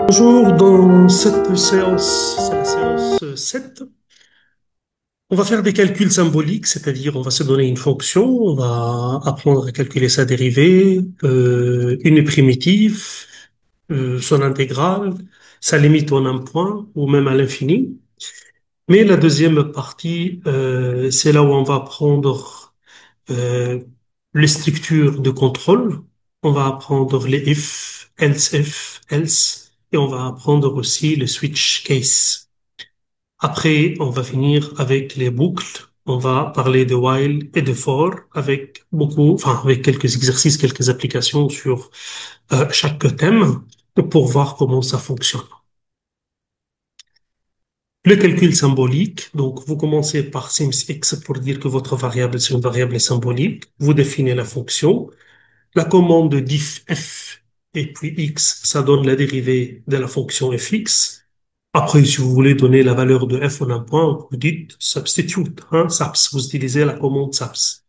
Bonjour, dans cette séance, c'est la séance 7. On va faire des calculs symboliques, c'est-à-dire on va se donner une fonction, on va apprendre à calculer sa dérivée, une primitive, son intégrale, sa limite en un point ou même à l'infini. Mais la deuxième partie, c'est là où on va apprendre euh, les structures de contrôle. On va apprendre les if, else, et on va apprendre aussi le switch case. Après, on va finir avec les boucles. On va parler de while et de for avec avec quelques exercices, quelques applications sur chaque thème pour voir comment ça fonctionne. Le calcul symbolique, donc vous commencez par simx pour dire que votre variable c'est une variable symbolique. Vous définissez la fonction. La commande diff f et puis x, ça donne la dérivée de la fonction fx. Après, si vous voulez donner la valeur de f en un point, vous dites substitute, hein, saps. Vous utilisez la commande saps.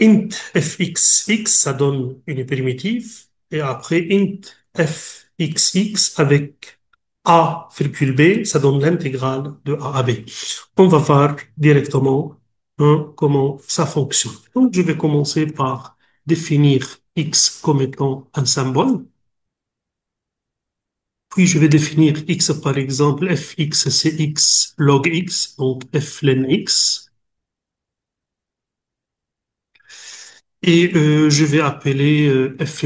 Int fxx, ça donne une primitive. Et après, int fxx avec a, virgule b, ça donne l'intégrale de a à b. On va voir directement hein, comment ça fonctionne. Donc, je vais commencer par définir x comme étant un symbole. Puis je vais définir x par exemple, fx c'est x log x, donc f ln x. Et je vais appeler f',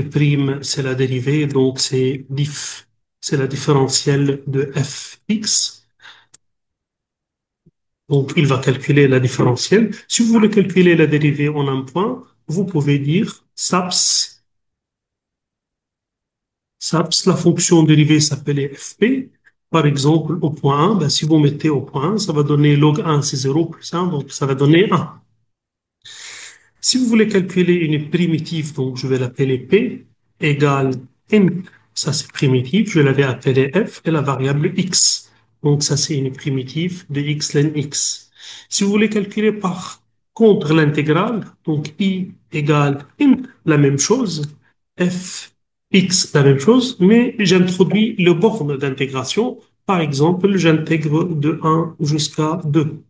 c'est la dérivée, donc c'est diff, c'est la différentielle de fx. Donc il va calculer la différentielle. Si vous voulez calculer la dérivée en un point, vous pouvez dire SAPS, la fonction dérivée s'appelait fp. Par exemple, au point 1, ben, si vous mettez au point 1, ça va donner log 1, c'est 0 plus 1, donc ça va donner 1. Si vous voulez calculer une primitive, donc je vais l'appeler P, égale n, ça c'est primitive, je l'avais appelé F, et la variable X. Donc ça c'est une primitive de X ln X. Si vous voulez calculer par contre l'intégrale, donc I égale n, la même chose, F, X, la même chose, mais j'introduis le borne d'intégration. Par exemple, j'intègre de 1 jusqu'à 2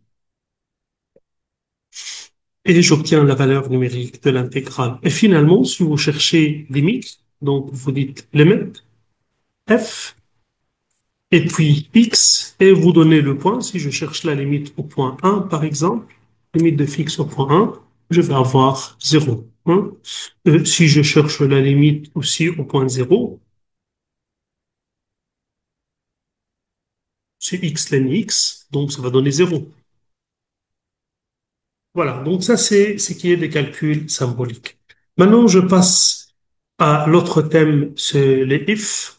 et j'obtiens la valeur numérique de l'intégrale. Et finalement, si vous cherchez limite, donc vous dites limit f et puis x et vous donnez le point. Si je cherche la limite au point 1, par exemple, limite de x au point 1, je vais avoir 0. Hein. Si je cherche la limite aussi au point 0, c'est x ln x, donc ça va donner 0. Voilà, donc ça c'est ce qui est des calculs symboliques. Maintenant, je passe à l'autre thème, c'est les if.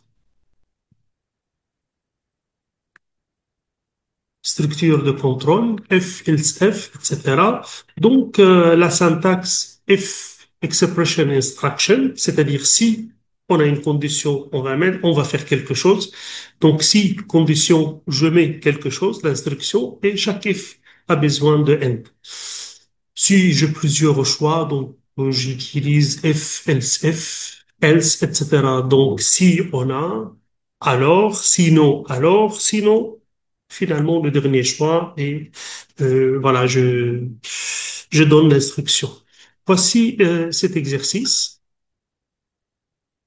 Structure de contrôle, if, else if, etc. Donc, la syntaxe if expression instruction, c'est-à-dire si on a une condition, on va faire quelque chose. Donc, si condition, je mets quelque chose, l'instruction, et chaque if a besoin de end. Si j'ai plusieurs choix, donc j'utilise if, else, etc. Donc, si on a, alors, sinon, finalement, le dernier choix et voilà, je donne l'instruction. Voici cet exercice.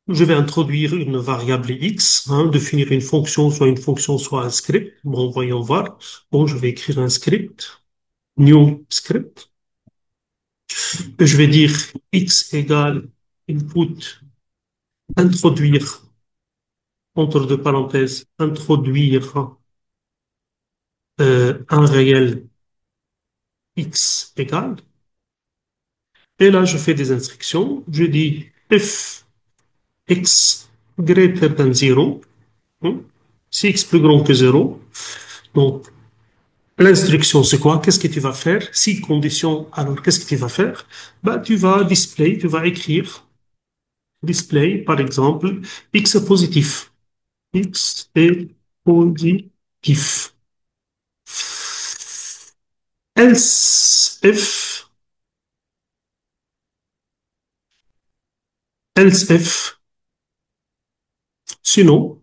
Je vais introduire une variable x, hein, définir une fonction, soit un script. Bon, voyons voir. Bon, je vais écrire un script, new script. Je vais dire x égale input, introduire, entre deux parenthèses, introduire un réel x égale. Et là, je fais des instructions. Je dis if x greater than 0, hein, si x plus grand que 0. Donc, l'instruction, c'est quoi? Qu'est-ce que tu vas faire? Si condition, alors qu'est-ce que tu vas faire? Bah, tu vas écrire display, par exemple, x est positif. X est positif. Else if, sinon,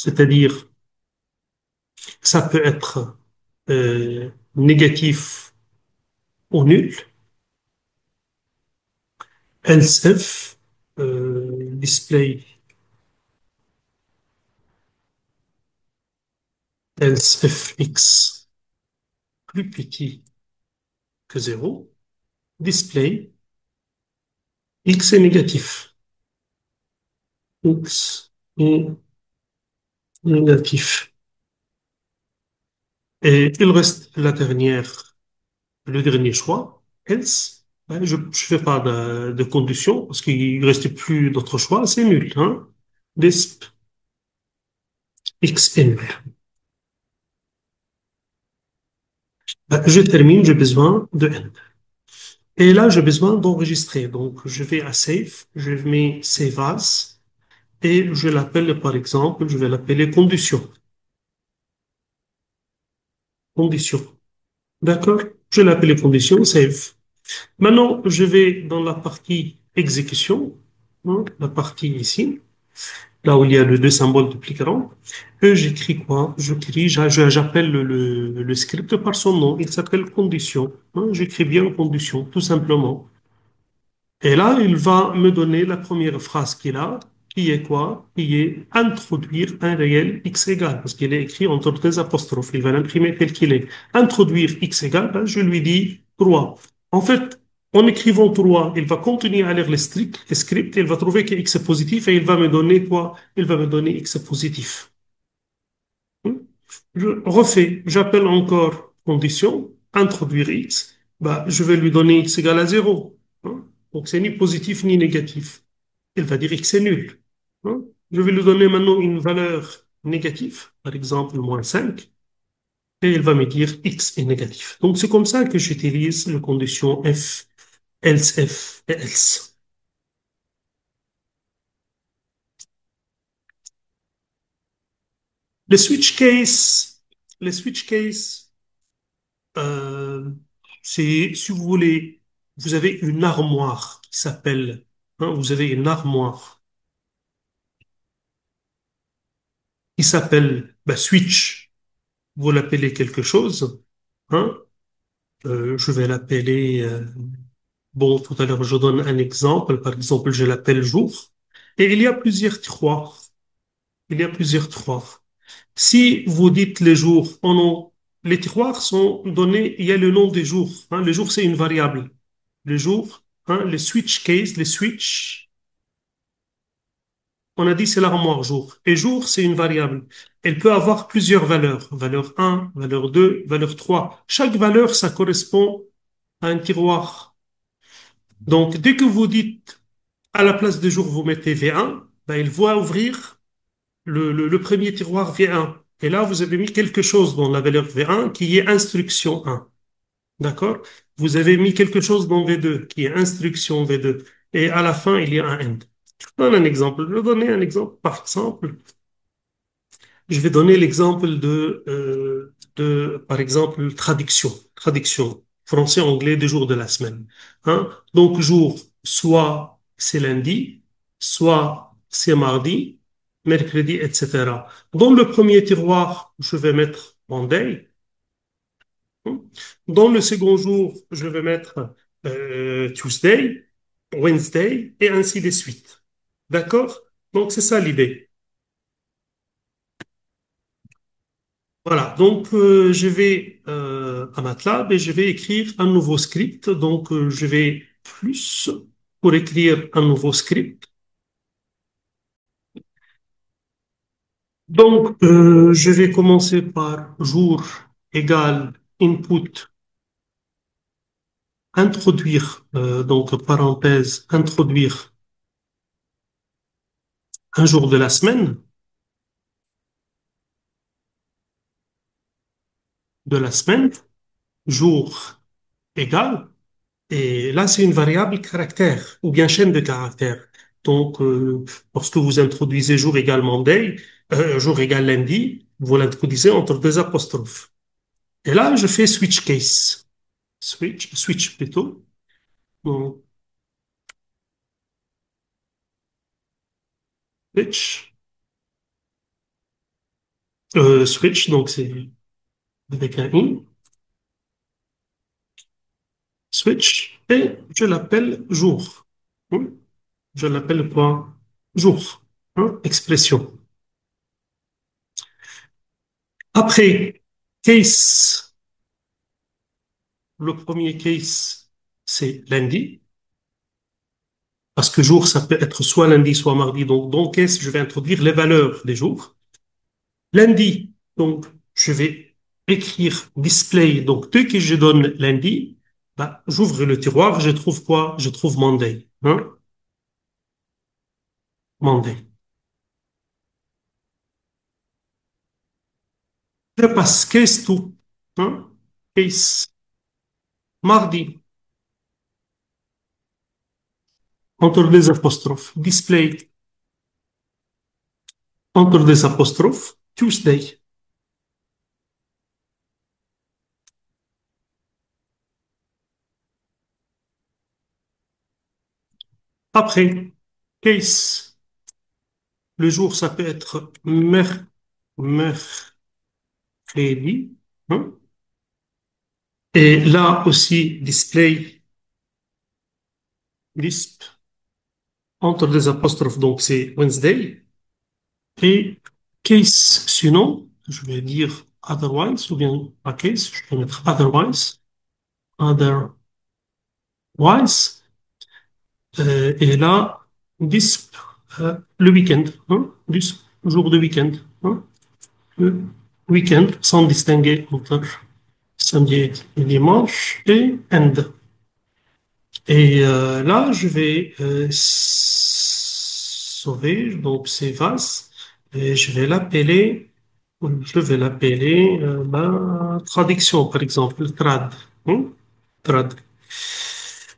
c'est-à-dire ça peut être négatif ou nul. Else if, display else if x plus petit que zéro, display x est négatif. X est négatif. Et il reste le dernier choix, else. Ben, je ne fais pas de condition parce qu'il ne reste plus d'autre choix, c'est nul. Hein? Disp x est nul. Ben, je termine, j'ai besoin de n. Et là, j'ai besoin d'enregistrer. Donc, je vais à Save, je mets Save As et je l'appelle par exemple, je vais l'appeler condition. Condition. D'accord? Je l'appelle condition, Save. Maintenant, je vais dans la partie exécution, hein, la partie ici, là où il y a les deux symboles duplicants. Et j'écris quoi? J'appelle le script par son nom. Il s'appelle condition. Hein, j'écris bien condition, tout simplement. Et là, il va me donner la première phrase qu'il a, qui est quoi? Qui est introduire un réel x égale, parce qu'il est écrit entre deux apostrophes. Il va l'imprimer tel qu'il est. Introduire x égale, ben, je lui dis 3. En fait, en écrivant 3, il va continuer à lire les scripts, il va trouver que x est positif et il va me donner quoi? Il va me donner x est positif. Hmm. Je refais, j'appelle encore condition, introduire x, bah, je vais lui donner x égale à 0. Hein. Donc c'est ni positif ni négatif. Il va dire x est nul. Hein. Je vais lui donner maintenant une valeur négative, par exemple -5, et il va me dire x est négatif. Donc c'est comme ça que j'utilise les conditions f et else. Les switch case, les switch case, Euh, c'est, si vous voulez, vous avez une armoire qui s'appelle, hein, vous avez une armoire qui s'appelle bah, switch. Vous l'appelez quelque chose, hein, je vais l'appeler, bon, tout à l'heure, je donne un exemple. Par exemple, je l'appelle jour. Et il y a plusieurs tiroirs. Il y a plusieurs tiroirs. Si vous dites les jours en nom, les tiroirs sont donnés, il y a le nom des jours. Hein, les jours, c'est une variable. Les jours, hein, les switch case, les switch, on a dit c'est l'armoire jour. Et jour, c'est une variable. Elle peut avoir plusieurs valeurs. Valeur 1, valeur 2, valeur 3. Chaque valeur, ça correspond à un tiroir. Donc, dès que vous dites à la place de jour, vous mettez V1, ben, il va ouvrir le premier tiroir V1. Et là, vous avez mis quelque chose dans la valeur V1 qui est instruction 1. D'accord? Vous avez mis quelque chose dans V2 qui est instruction V2. Et à la fin, il y a un end. Je vous donne un exemple. Je vais donner un exemple. Par exemple, je vais donner l'exemple par exemple, traduction. Traduction. Français-anglais des jours de la semaine. Hein? Donc, jour, soit c'est lundi, soit c'est mardi, mercredi, etc. Dans le premier tiroir, je vais mettre Monday. Hein. Dans le second jour, je vais mettre Tuesday, Wednesday, et ainsi de suite. D'accord? Donc, c'est ça l'idée. Voilà, donc je vais à MATLAB et je vais écrire un nouveau script. Donc je vais plus pour écrire un nouveau script. Donc je vais commencer par jour égale input, introduire, donc parenthèse, introduire un jour de la semaine, jour égal. Et là, c'est une variable caractère ou bien chaîne de caractères. Donc, lorsque vous introduisez jour égal Monday, jour égal lundi, vous l'introduisez entre deux apostrophes. Et là, je fais switch case. Switch plutôt. Donc, switch. Switch, donc c'est avec un i, switch, et je l'appelle jour. Hmm. Je l'appelle quoi? Jour. Hein, expression. Après, case, le premier case, c'est lundi, parce que jour, ça peut être soit lundi, soit mardi. Donc, dans case, je vais introduire les valeurs des jours. Lundi, donc, je vais écrire display. Donc, dès que je donne lundi, bah, j'ouvre le tiroir, je trouve quoi? Je trouve Monday. Hein? Monday. Je passe case to. Hein? Case. Mardi, entre des apostrophes. Display, entre des apostrophes. Tuesday. Après, case. Le jour, ça peut être mercredi. Hein? Et là aussi, display, disp, entre des apostrophes, donc c'est Wednesday. Et case, sinon, je vais dire otherwise, ou bien pas case, je peux mettre otherwise, et là, disp, le week-end, hein, disp, jour de week-end, hein, le week-end, sans distinguer entre samedi et dimanche, et end. Et là, je vais sauver, donc c'est VAS, et je vais l'appeler traduction, par exemple, trad. Hein? Trad.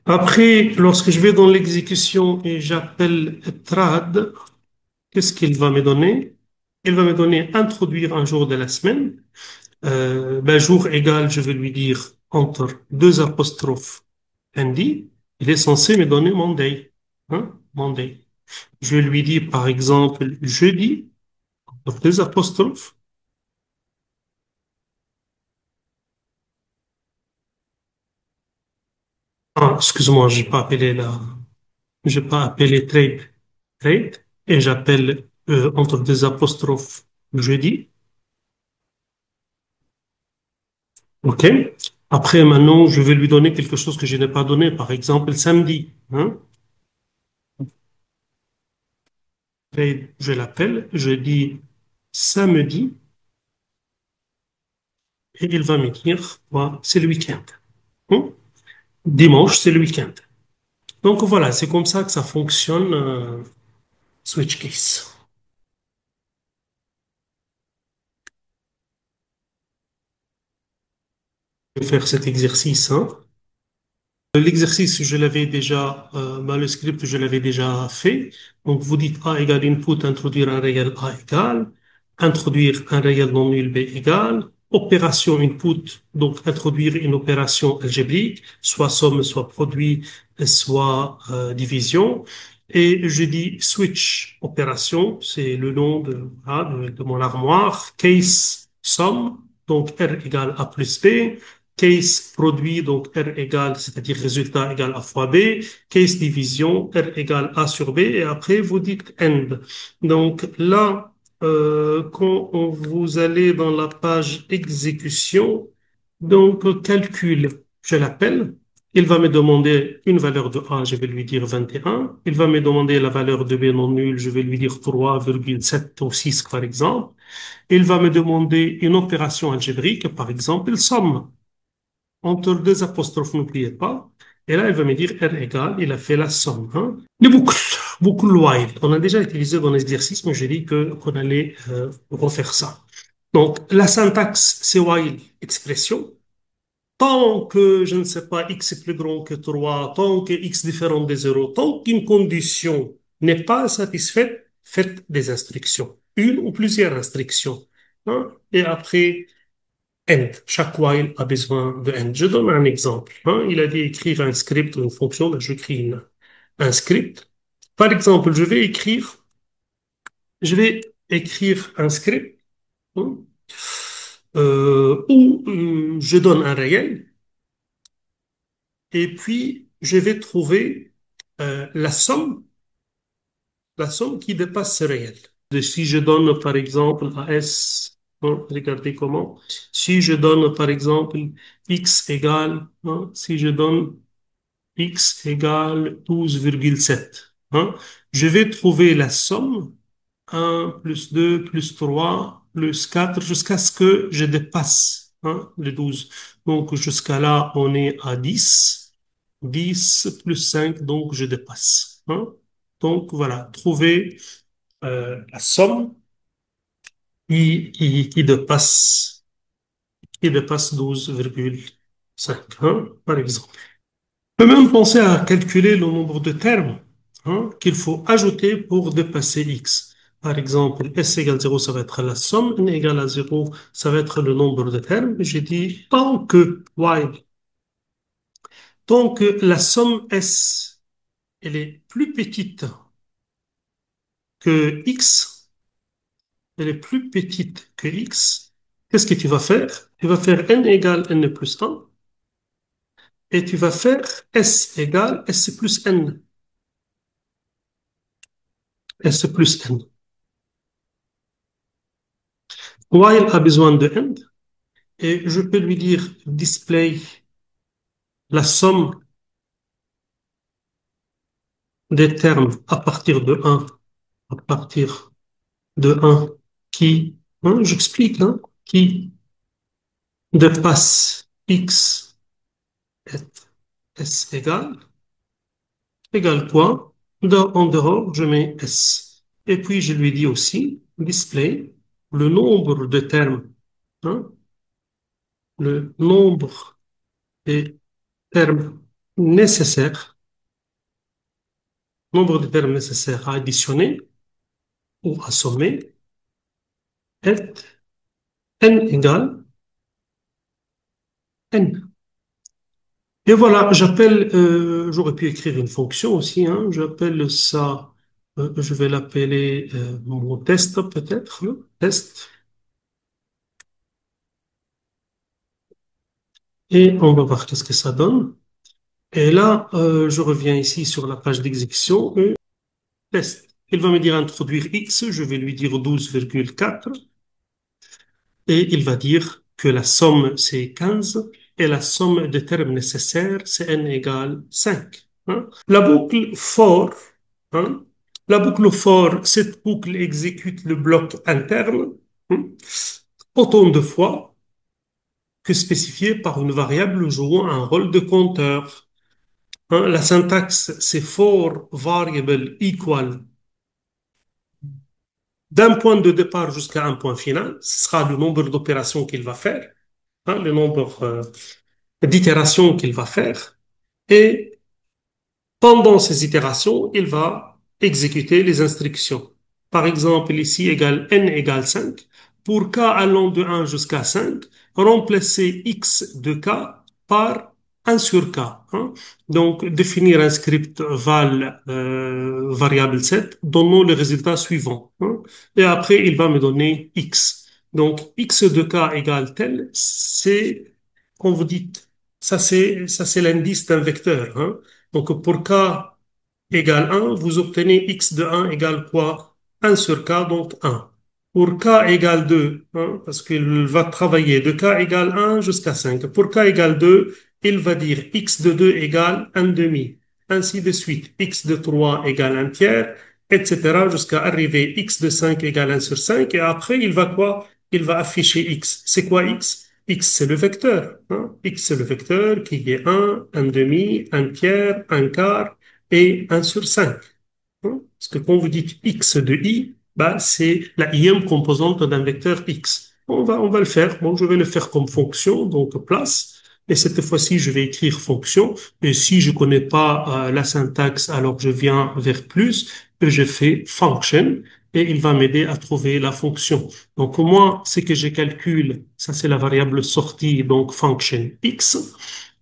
Après, lorsque je vais dans l'exécution et j'appelle trad, qu'est-ce qu'il va me donner? Il va me donner introduire un jour de la semaine. Jour égal, je vais lui dire entre deux apostrophes Andy, il est censé me donner Monday. Hein? Monday. Je lui dis par exemple jeudi, entre deux apostrophes. Ah, excuse-moi, j'ai pas appelé trade, et j'appelle entre deux apostrophes jeudi. OK? Après, maintenant, je vais lui donner quelque chose que je n'ai pas donné, par exemple samedi. Hein? Trade, je l'appelle, je dis samedi, et il va me dire, ouais, c'est le week-end. Hein? Dimanche, c'est le week-end. Donc voilà, c'est comme ça que ça fonctionne, SwitchCase. Je vais faire cet exercice, hein. L'exercice, je l'avais déjà, le script, je l'avais déjà fait. Donc, vous dites A égale input, introduire un réel A égale, introduire un réel non nul B égale, opération input, donc introduire une opération algébrique, soit somme, soit produit, soit division. Et je dis switch opération, c'est le nom de mon armoire, case somme, donc R égale A plus B. Case produit, donc R égale, c'est-à-dire résultat égale A fois B. Case division, R égale A sur B. Et après, vous dites end. Donc là, quand vous allez dans la page exécution, donc calcul, je l'appelle. Il va me demander une valeur de A, je vais lui dire 21. Il va me demander la valeur de B non nulle, je vais lui dire 3,7 ou 6 par exemple. Il va me demander une opération algébrique, par exemple, somme entre deux apostrophes, n'oubliez pas. Et là, elle va me dire R égale, il a fait la somme. Hein. Les boucles while. On a déjà utilisé dans l'exercice, mais j'ai dit qu'on allait refaire ça. Donc, la syntaxe, c'est while expression. Tant que, je ne sais pas, x est plus grand que 3, tant que x différent des 0, tant qu'une condition n'est pas satisfaite, faites des instructions. Une ou plusieurs instructions. Hein. Et après, end. Chaque while a besoin de end. Je donne un exemple. Hein. Il a dit écrire un script ou une fonction, ben, j'écris un script. Par exemple, je vais écrire un script hein, où je donne un réel et puis je vais trouver la somme qui dépasse ce réel. Si je donne par exemple à S, hein, regardez comment, si je donne par exemple x égale, hein, si je donne x égale 12,7, hein, je vais trouver la somme 1 plus 2 plus 3 plus 4 jusqu'à ce que je dépasse, hein, les 12. Donc jusqu'à là, on est à 10. 10 plus 5, donc je dépasse, hein. Donc voilà, trouver la somme qui dépasse 12,5, hein, par exemple. On peut même penser à calculer le nombre de termes, hein, qu'il faut ajouter pour dépasser x. Par exemple, s égale 0, ça va être la somme, n égale à 0, ça va être le nombre de termes. J'ai dit tant que la somme s, elle est plus petite que x, elle est plus petite que x, qu'est-ce que tu vas faire? Tu vas faire n égale n plus 1 et tu vas faire s égale s plus n. S plus n. While a besoin de n et je peux lui dire display la somme des termes à partir de un qui, hein, j'explique, hein, qui dépasse x et s égale quoi? En dehors, je mets s. Et puis, je lui dis aussi, display, le nombre de termes, hein, le nombre des termes nécessaires, nombre de termes nécessaires à additionner ou à sommer est n égale n. Et voilà, j'aurais pu écrire une fonction aussi, hein, j'appelle ça, je vais l'appeler mon test peut-être, hein, test, et on va voir qu'est-ce que ça donne. Et là, je reviens ici sur la page d'exécution, test. Il va me dire introduire x, je vais lui dire 12,4, et il va dire que la somme c'est 15 et la somme des termes nécessaires c'est n égale 5, hein. La boucle for, hein, la boucle for, cette boucle exécute le bloc interne, hein, autant de fois que spécifié par une variable jouant un rôle de compteur, hein. La syntaxe c'est for variable equal d'un point de départ jusqu'à un point final, ce sera le nombre d'opérations qu'il va faire, hein, le nombre d'itérations qu'il va faire. Et pendant ces itérations, il va exécuter les instructions. Par exemple, ici, n égale 5. Pour k allant de 1 jusqu'à 5, remplacer x de k par 1 sur k, hein. Donc, définir un script val variable 7, donnant le résultat suivant, hein. Et après, il va me donner x. Donc, x de k égale tel, c'est, quand vous dites, ça c'est l'indice d'un vecteur, hein. Donc, pour k égale 1, vous obtenez x de 1 égale quoi? 1 sur k, donc 1. Pour k égale 2, hein, parce qu'il va travailler de k égale 1 jusqu'à 5. Pour k égale 2, il va dire x de 2 égale 1 demi. Ainsi de suite. X de 3 égale 1 tiers, etc. jusqu'à arriver x de 5 égale 1 sur 5. Et après, il va quoi? Il va afficher x. C'est quoi x? X, c'est le vecteur, hein. X, c'est le vecteur qui est 1 demi, 1 tiers, 1 quart et 1 sur 5, hein. Parce que quand vous dites x de i, bah, c'est la ième composante d'un vecteur x. On va le faire. Bon, je vais le faire comme fonction, donc place. Et cette fois-ci, je vais écrire fonction. Et si je connais pas la syntaxe, alors je viens vers plus et je fais function et il va m'aider à trouver la fonction. Donc, moi, ce que je calcule, ça c'est la variable sortie, donc function x.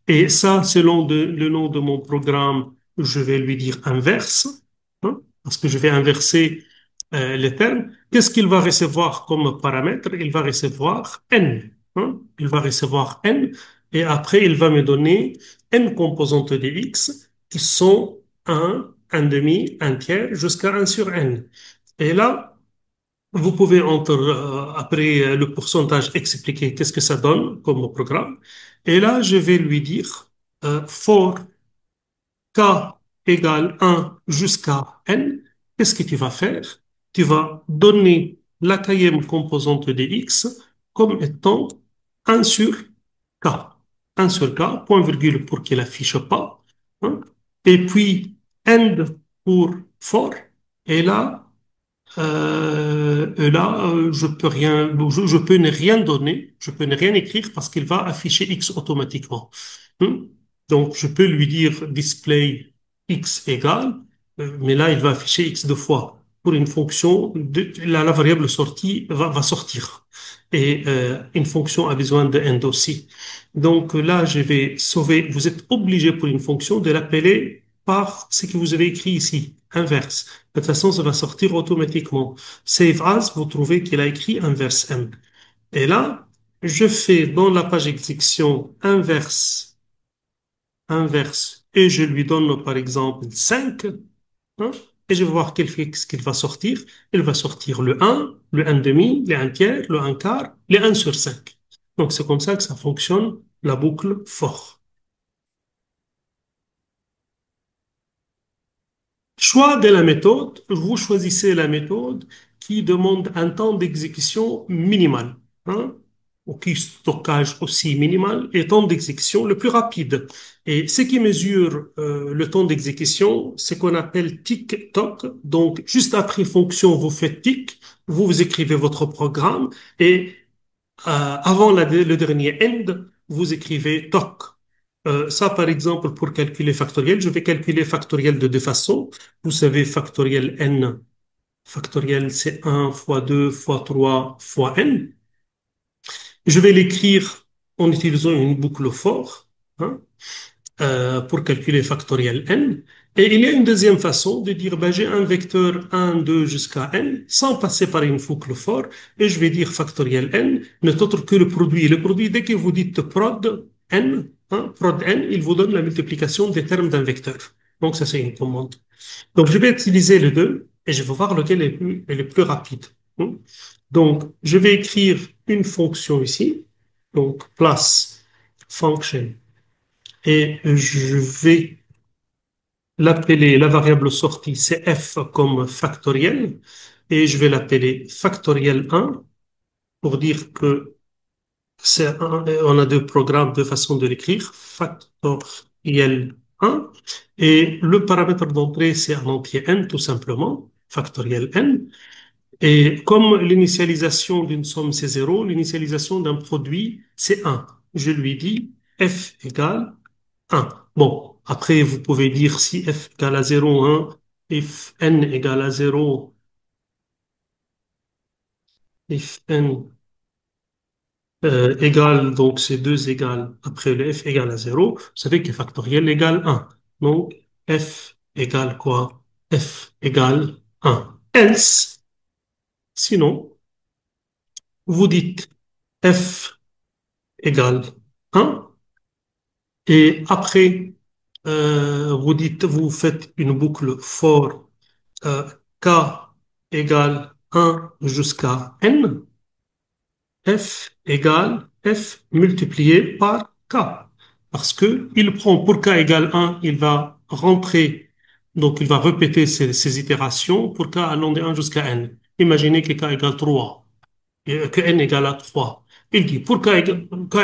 Et ça, selon le nom de mon programme, je vais lui dire inverse, hein, parce que je vais inverser les termes. Qu'est-ce qu'il va recevoir comme paramètre? Il va recevoir n, hein. Il va recevoir n et après il va me donner n composantes de x qui sont un demi, un tiers jusqu'à un sur n. Et là, vous pouvez après le pourcentage expliquer qu'est-ce que ça donne comme programme. Et là, je vais lui dire for k égale 1 jusqu'à n, qu'est-ce que tu vas faire? Tu vas donner la kème composante de x comme étant 1 sur k. 1 sur k, point virgule pour qu'il affiche pas, hein. Et puis end pour for. Et je peux rien, je peux ne rien donner, je peux ne rien écrire parce qu'il va afficher X automatiquement. Hmm. Donc, je peux lui dire display X égale, mais là, il va afficher X deux fois. Pour une fonction, la variable sortie va sortir. Et une fonction a besoin de end aussi. Donc là, je vais sauver. Vous êtes obligé pour une fonction de l'appeler par ce que vous avez écrit ici, inverse. De toute façon, ça va sortir automatiquement. Save as, vous trouvez qu'il a écrit inverse M. Et là, je fais dans la page exécution inverse, et je lui donne par exemple 5, hein, et je vais voir ce qu'il va sortir. Il va sortir le un demi, le un tiers, le un quart, le un sur 5. Donc c'est comme ça que ça fonctionne, la boucle for. Choix de la méthode, vous choisissez la méthode qui demande un temps d'exécution minimal, hein, ou qui stockage aussi minimal et temps d'exécution le plus rapide. Et ce qui mesure le temps d'exécution, c'est qu'on appelle tick-tock. Donc, juste après fonction, vous faites tick, vous écrivez votre programme et avant le dernier end, vous écrivez toc. Ça, par exemple, pour calculer factoriel, je vais calculer factoriel de deux façons. Vous savez, factoriel n, factoriel c'est un fois 2 fois 3 fois n. Je vais l'écrire en utilisant une boucle for, hein, pour calculer factoriel n. Et il y a une deuxième façon de dire, ben, j'ai un vecteur 1, 2 jusqu'à n, sans passer par une boucle for, et je vais dire factoriel n, n'est autre que le produit. Le produit, dès que vous dites prod n, hein, prod n, il vous donne la multiplication des termes d'un vecteur. Donc ça, c'est une commande. Donc je vais utiliser les deux, et je vais voir lequel est le plus rapide, hein. Donc, je vais écrire une fonction ici, donc place function, et je vais l'appeler, la variable sortie, c'est f comme factoriel, et je vais l'appeler factoriel 1 pour dire que on a deux programmes, deux façons de l'écrire, factoriel 1, et le paramètre d'entrée, c'est un entier n, tout simplement, factoriel n, et comme l'initialisation d'une somme, c'est 0, l'initialisation d'un produit, c'est 1. Je lui dis f égale 1. Bon, après, vous pouvez dire si f égale à 0, 1, if n égale à 0, if n égale, donc c'est 2 égale, après le f égale à 0, vous savez que factoriel égale 1. Donc, f égale quoi? F égale 1. Else, sinon, vous dites f égale 1, et après, vous faites une boucle for k égale 1 jusqu'à n, f égale f multiplié par k. Parce que il prend pour k égale 1, il va rentrer, donc il va répéter ces itérations pour k allant de 1 jusqu'à n. Imaginez que k égale 3 que n égale à 3. Il dit pour k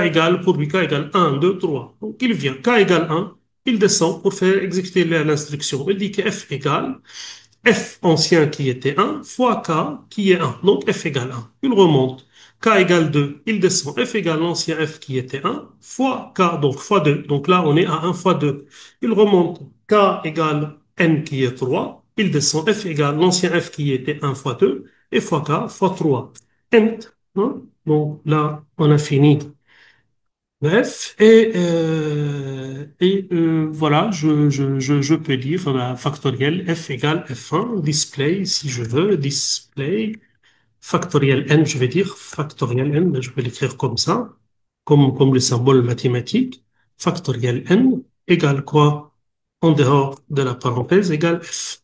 égale, pour lui k égale 1, 2, 3. Donc il vient, k égale 1, il descend pour faire exécuter l'instruction. Il dit que f égale f ancien qui était 1 fois k qui est 1. Donc f égale 1. Il remonte. K égale 2, il descend. F égale l'ancien f qui était 1 fois k, donc fois 2. Donc là, on est à 1 fois 2. Il remonte. K égale n qui est 3. Il descend. F égale l'ancien f qui était 1 fois 2 et fois k fois 3. Ent, hein. Donc là, on a fini. Bref, voilà, je peux dire factoriel f égale f1, display, si je veux, display. factoriel n, je vais dire factoriel n, je vais l'écrire comme ça, comme le symbole mathématique, factoriel n égale quoi? En dehors de la parenthèse égale f.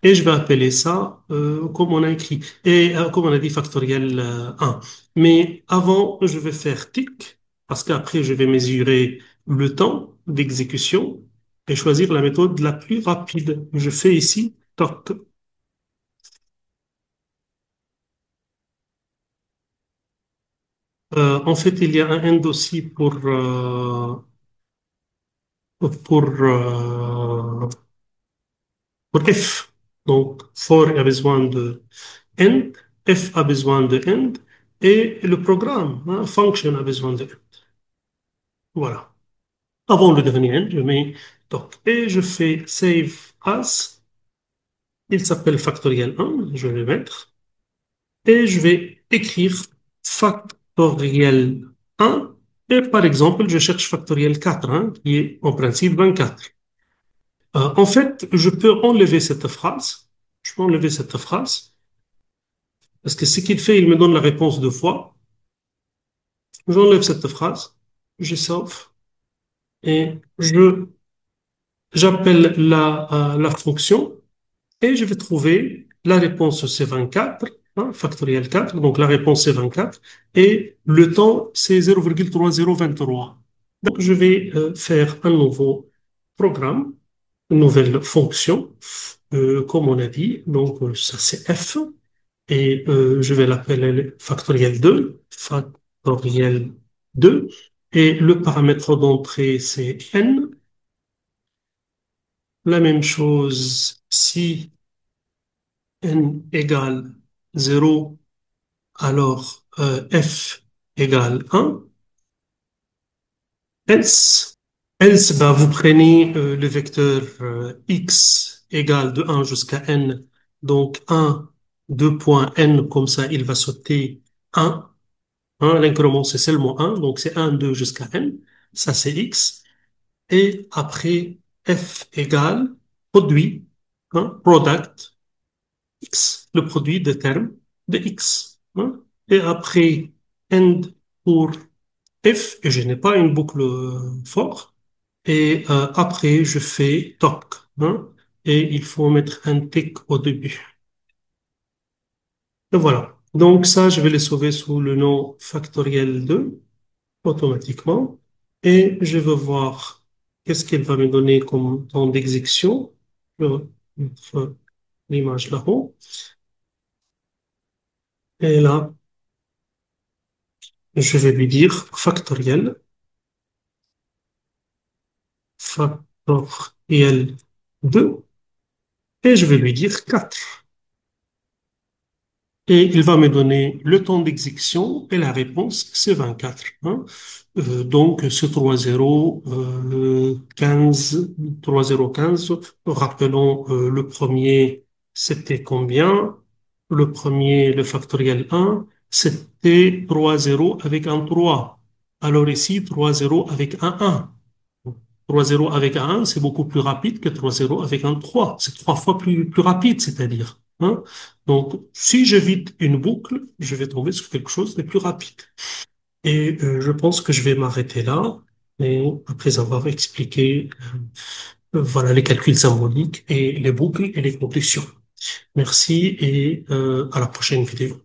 Et je vais appeler ça comme on a écrit, et comme on a dit factoriel 1. Mais avant, je vais faire tic, parce qu'après, je vais mesurer le temps d'exécution et choisir la méthode la plus rapide. Je fais ici toc. En fait, il y a un end aussi pour f. Donc, for a besoin de end, f a besoin de end, et le programme, hein, function a besoin de end. Voilà. Avant le dernier end, je mets toc. Et je fais save as. Il s'appelle factoriel 1, je vais le mettre. Et je vais écrire factoriel 1. Et par exemple, je cherche factoriel 4, hein, qui est en principe 24. En fait, je peux enlever cette phrase. Je peux enlever cette phrase parce que ce qu'il fait, il me donne la réponse deux fois. J'enlève cette phrase, je sauve et j'appelle la fonction et je vais trouver la réponse c'est 24, hein, factoriel 4. Donc la réponse c'est 24 et le temps c'est 0,3023. Donc je vais faire un nouveau programme, une nouvelle fonction, comme on a dit. Donc ça c'est f. Et je vais l'appeler factoriel 2, factoriel 2, et le paramètre d'entrée, c'est n. La même chose, si n égale 0, alors f égale 1. Else, bah, vous prenez le vecteur x égale de 1 jusqu'à n, donc 1, 2 points n, comme ça, il va sauter 1. Hein, l'incrément, c'est seulement 1, donc c'est 1, 2 jusqu'à n. Ça, c'est x. Et après, f égale produit, hein, product, x, le produit de terme de x. Hein. Et après, end pour f, et je n'ai pas une boucle for. Et après, je fais toc. Hein, et il faut mettre un tick au début. Et voilà. Donc ça, je vais le sauver sous le nom factoriel 2 automatiquement. Et je veux voir qu'est-ce qu'elle va me donner comme temps d'exécution. Je vais mettre l'image là-haut. Et là, je vais lui dire factoriel 2, et je vais lui dire 4. Et il va me donner le temps d'exécution et la réponse, c'est 24. Hein. Donc, c'est 3,015. 3,015. Rappelons, le premier, c'était combien? Le premier, le factoriel 1, c'était 3,0 avec un 3. Alors ici, 3,0 avec un 1. 3,0 avec un 1, c'est beaucoup plus rapide que 3,0 avec un 3. C'est trois fois plus rapide, c'est-à-dire. Hein. Donc, si j'évite une boucle, je vais tomber sur quelque chose de plus rapide. Et je pense que je vais m'arrêter là, et après avoir expliqué voilà, les calculs symboliques et les boucles et les conclusions. Merci et à la prochaine vidéo.